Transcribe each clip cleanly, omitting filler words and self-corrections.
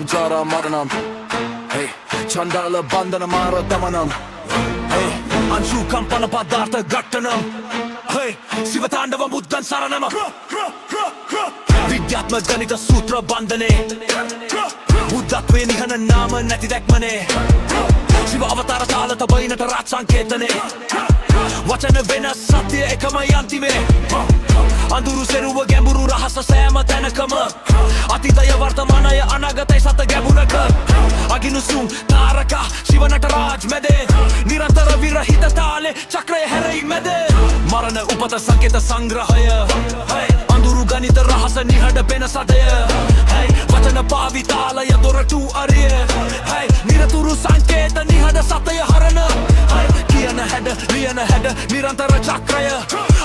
ජාරා මරණම් චණ්ඩාල බන්ධන මාර දමනම් අංශු කම්පන පදාර්ථ ඝට්ටනම් සිවතාණ්ඩව බුද්ධන් සරණම විද්‍යාත්මක ගණිත සූත්‍ර බන්ධනේ බුද්ධත්වයේ නිහන නාම නැති දැක්මනේ शिव अवतार ताल तबैनट राज संकेतने वचन वेन सत्य एकमයි अंतिमे अंदुरु सेरुव ගැඹුරු රහස සෑම තැනකම අතීතය වර්තමානය අනාගතය සත ගැඹුරක අගිනුසුම් තාරක ශිව නටරාජ් මැදේ නිරන්තර විරහිත තාලේ චක්‍රය හැරෙයි මැදේ මරණ උපත සංකේත සංග්‍රහය අඳුරු ගණිත රහස නිහඬ වෙන සදය වචන පාවිතාලය දොරටු අරිය නිරතුරු සංකේත නිහඬ සතය හරන කියන හැඩ ලියන හැඩ නිරන්තර චක්‍රය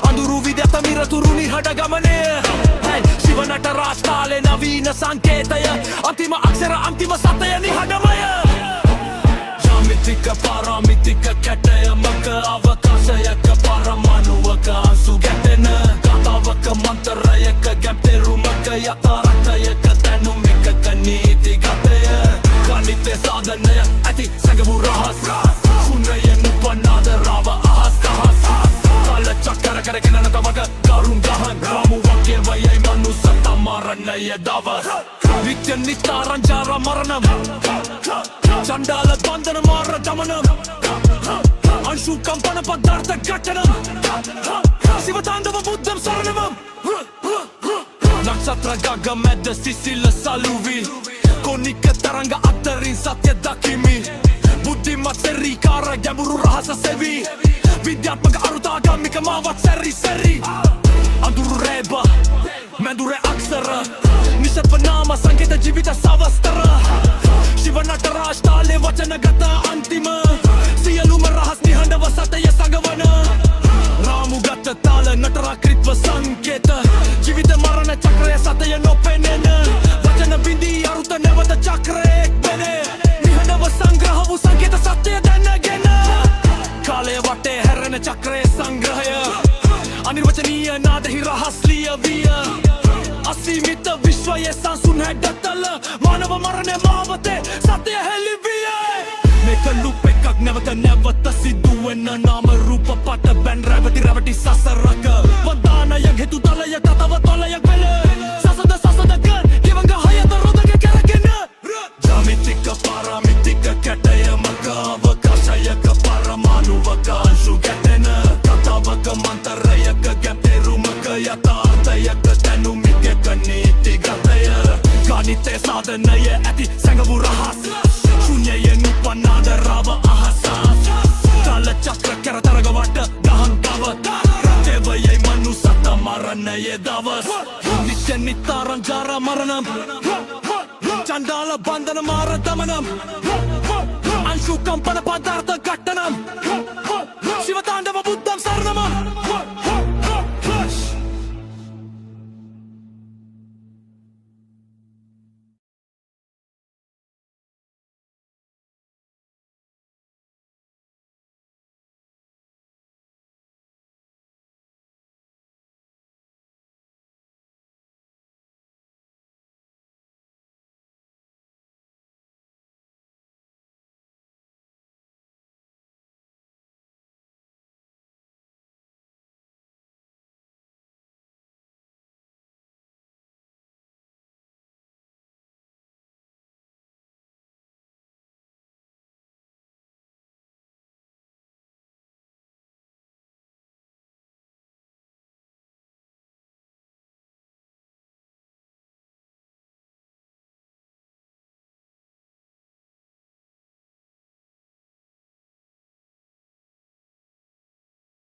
අඳුරු විදත මිරතුරු නිහඬ ගමනය ශිව නටරාජ් තාලේ නවීන සංකේතය අන්තිම අක්ෂර අන්තිම සතය නිහඬමය ජාමිතික පාරාමිතික කැටයමක අවකාශයක පරමාණුවක අංශු ගැටෙන කතාවක මන්තරයක ගැම්තෙරුමක යථාර්ථයක දැනුමක නීති ගතය ගණිතය සාධනය ඇති සැඟවු රහස් ශුන්‍යයෙන් උපන්නාද රාව අහස් දහස් කාල චක්කර කරගෙන නතවක කරුම් ගහන් රාමුවක්ය වයයි මනුසත මරණය දවස් වික්්‍ය නිතාරං ජාර මරණම් චණ්ඩාල බන්ධන මාර දමනම් අංශු කම්පන පදාර්ථ ඝට්ටනම් සිවතාණ්ඩව බුද්ධම් සරණමම් නක්ෂත්‍ර ගග මැද සිසිල සලුවි කොනික තරංග අතරින් සත්‍ය දකිමි බුද්ධිමත් සෙරීකාර ගැඹුරු රහස සෙවි විද්‍යාත්මක අරුතාගාමික මාවත් සැරි සැරි අඳුරු රේබ මැදුර අක්ෂර නිසත්ව නාම සංකේත ජීවිත සවස්තර ශිව නටරාජ් තාලේ වචන ගත අන්තිම සියලුම රහස් නිහඬව සතය සඟවන රාමු ගත තාල නටරාකෘත්ව සංකේත ජීවිත මරණ චක්‍රය සතය නොපෙනෙන වචන බිඳී අරුත නැවත චක්‍රයක් වෙනේ නිහඬව සංග්‍රහ වූ සංකේත සත්‍යය දැනගෙන කාලය වටේ හැරෙන චක්‍රයේ සංග්‍රහය අනිර්වචනීය නාදහි රහස් ලියවිය අසීමිත විශ්වයේ සංසුන් හැඩතල මානව මරණය මාවතේ සත්‍යය හෙළිවිය මේක ලුප් එකක් නැවත නැවත සිදුවෙන නාම රූප පට බැන් රැවටි සසරක වදානයක් හේතු තලයක් තව තොලයක් වෙල සසද ගන් ගෙවංග හයත රොදක කැරගෙන ජාමිතික පාරාමිතික කැටයමක අවකාශයක පරමාණුවක අංශු ගැටෙන කතාවක මන්තරයක ගැම්තෙරුමක යථාර්ථයක දැනුමක නීති ගතය ගණිතය සාධනය ඇති සැඟවු රහස් ශුන්‍යයෙන් උපන්නාද රාව අහස කාල චක්‍ර කැරතරග වට ගහන් තව රටෙවයයි මනුසත මරණය දවස් නිත්‍ය නිතාරං ජාර මරණම් චණ්ඩාල බන්ධන මාර දමනම් අංශු කම්පන පදාර්ථ ඝට්ටනම්